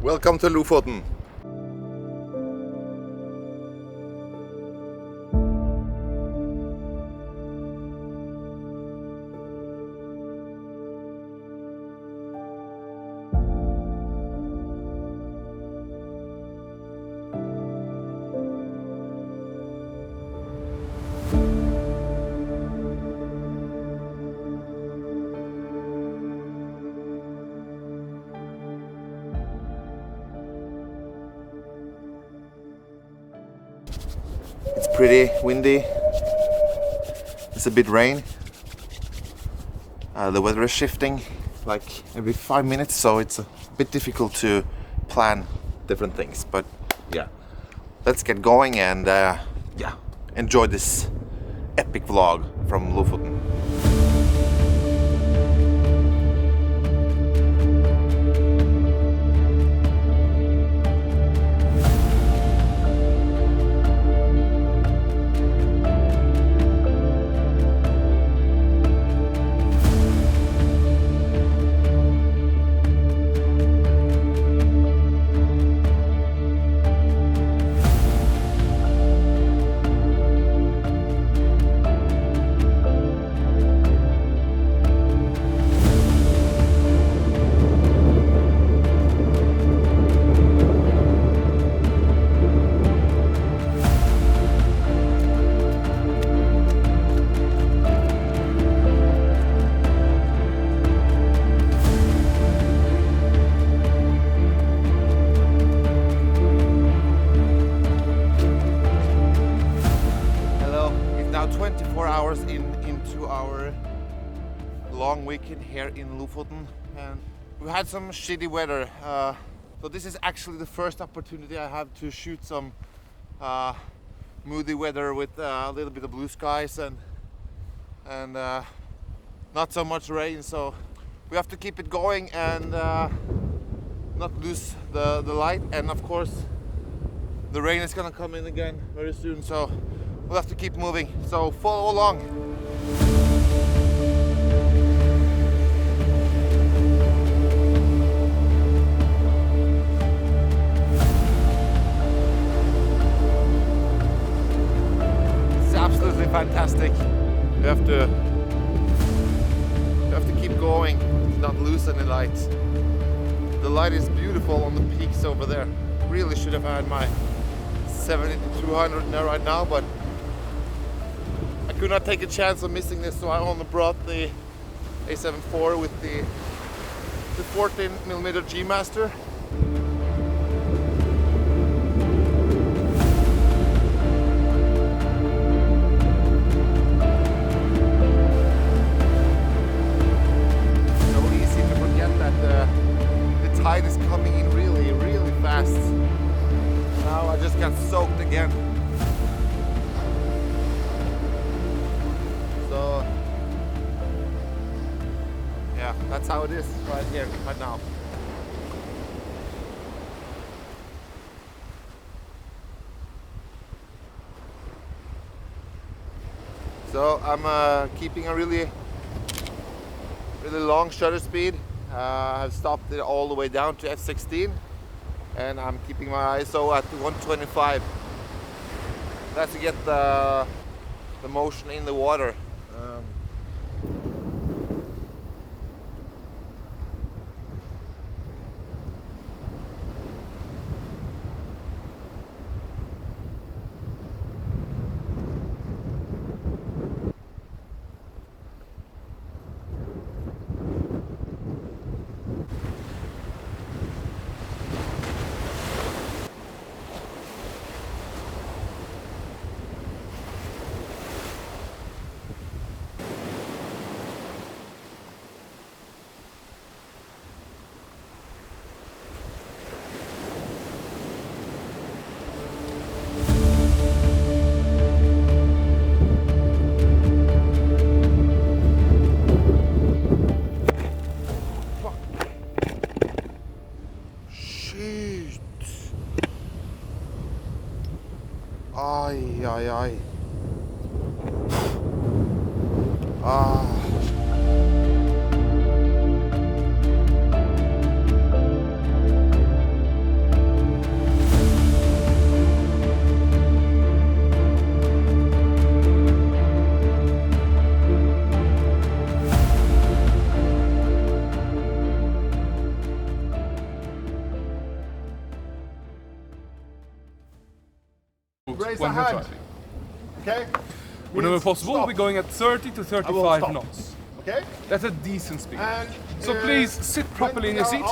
Welcome to Lofoten. It's pretty windy. It's a bit rain. The weather is shifting like every 5 minutes, so it's a bit difficult to plan different things. But yeah, let's get going and enjoy this epic vlog from Lofoten. Now 24 hours into our long weekend here in Lofoten, and we had some shitty weather. So this is actually the first opportunity I have to shoot some moody weather with a little bit of blue skies and not so much rain. So we have to keep it going and not lose the light. And of course, the rain is gonna come in again very soon. So we'll have to keep moving, so follow along. It's absolutely fantastic. We have to keep going to not lose any light. The light is beautiful on the peaks over there. Really should have had my 70-200 there right now, but I could not take a chance of missing this, so I only brought the A7 IV with the 14mm G Master. So easy to forget that the tide is coming in really, really fast. Now I just got soaked again. So yeah, that's how it is right here, right now. So I'm keeping a really long shutter speed. I've stopped it all the way down to f16, and I'm keeping my ISO at 125. That's to get the motion in the water. Ay, ay, ay. Ah. difficult Raise when a you're hand. driving. Okay? Whenever Means possible, stop. we're going at 30 to I will 35 stop. knots. Okay? That's a decent speed. And, So please sit properly in your seat.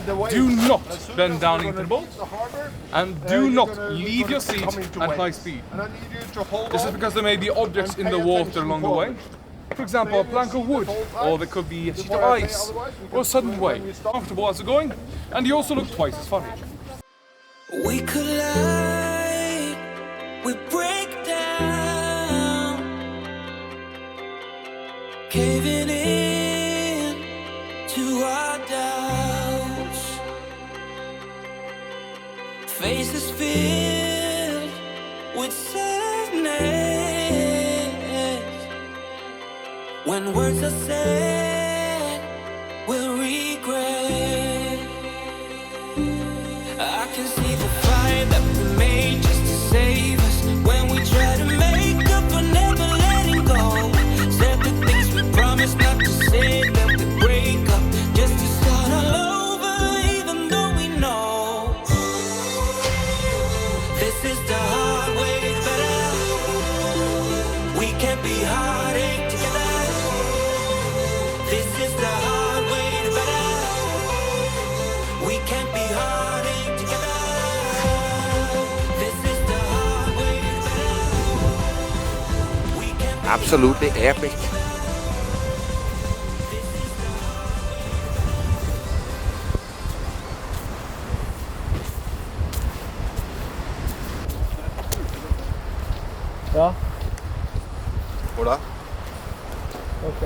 The waves, Do not as soon bend as down we're into the gonna boat. leave the harbor, And do you're not gonna- leave you're your gonna seat come into at high waves. speed. And I need you to hold This is on because there may be objects and in pay the water attention along the way. forward. For example, a plank of wood, or there could be a sheet of ice, or a sudden wave. Comfortable as we're going, and you also look twice as funny. We collide, we break down, caving in to our doubts. Faces filled with sadness. When words are said, we'll regret. I can see the fire that we made just to save us. When we try to make up for never letting go. Said the things we promised not to say, that we break up just to start all over, even though we know this is the hard way better. We can't be heartache together. This is the hard way better. We can't be heartache together. This is the hard way better. We can't be Absolutely epic. Ja, Hvor da? ok.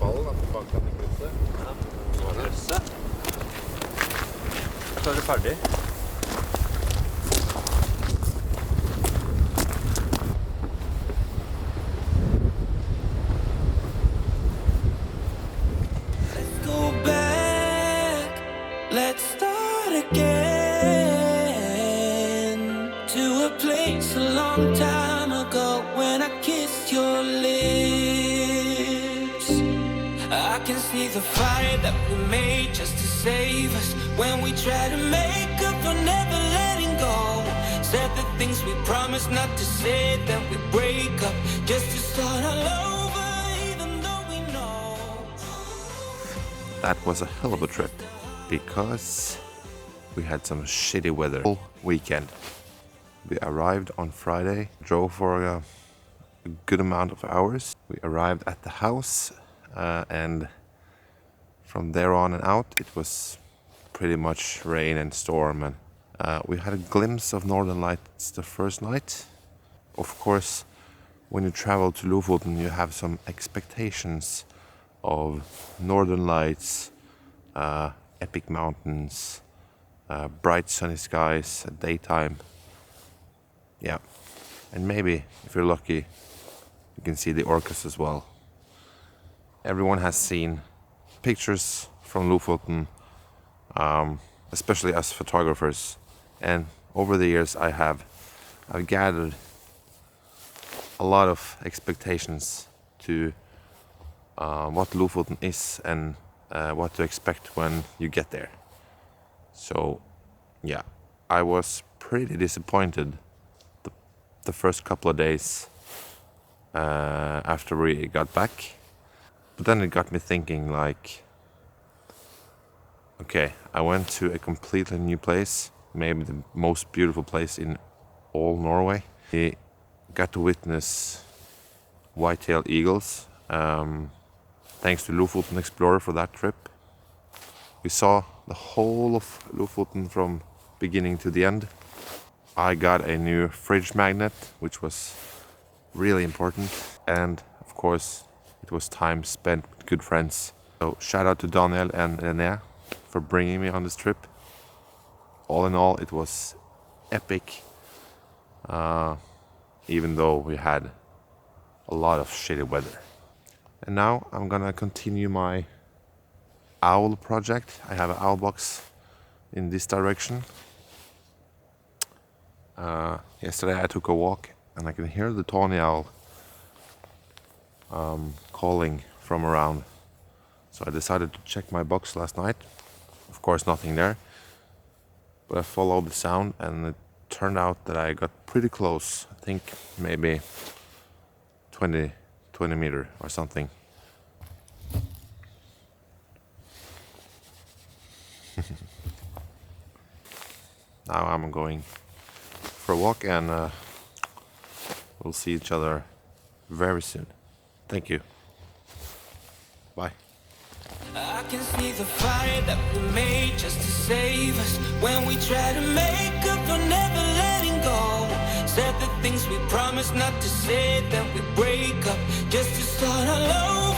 Ballen er på bakken i krysset. Krysset. Så er det ferdig. Let's go back. Let's start again to a place a long time ago when I kissed your lips. I can see the fire that we made just to save us. When we try to make up for never letting go. Said the things we promised not to say, that we break up just to start all over, even though we know. That was a hell of a trip because we had some shitty weather all weekend. We arrived on Friday, drove for a good amount of hours. We arrived at the house and from there on and out it was pretty much rain and storm, and we had a glimpse of northern lights the first night. Of course, when you travel to Lofoten you have some expectations of northern lights, epic mountains, bright sunny skies at daytime. Yeah, and maybe if you're lucky you can see the orcas as well. Everyone has seen pictures from Lofoten, especially us photographers, and over the years I've gathered a lot of expectations to what Lofoten is and what to expect when you get there. So yeah, I was pretty disappointed the first couple of days after we got back. But then it got me thinking, like, okay, I went to a completely new place, maybe the most beautiful place in all Norway. We got to witness white-tailed eagles, thanks to Lofoten Explorer for that trip. We saw the whole of Lofoten from beginning to the end. I got a new fridge magnet, which was really important, and of course it was time spent with good friends. So shout out to Daniel and René for bringing me on this trip. All in all, it was epic, even though we had a lot of shitty weather. And now I'm gonna continue my owl project. I have an owl box in this direction. Yesterday I took a walk and I can hear the tawny owl calling from around. So I decided to check my box last night. of course nothing there. But I followed the sound and it turned out that I got pretty close. I think maybe 20 meter or something. Now I'm going for a walk and we'll see each other very soon. Thank you. Bye. I can see the fire that we made just to save us. When we try to make up for never letting go. Said the things we promised not to say, then we break up just to start all over.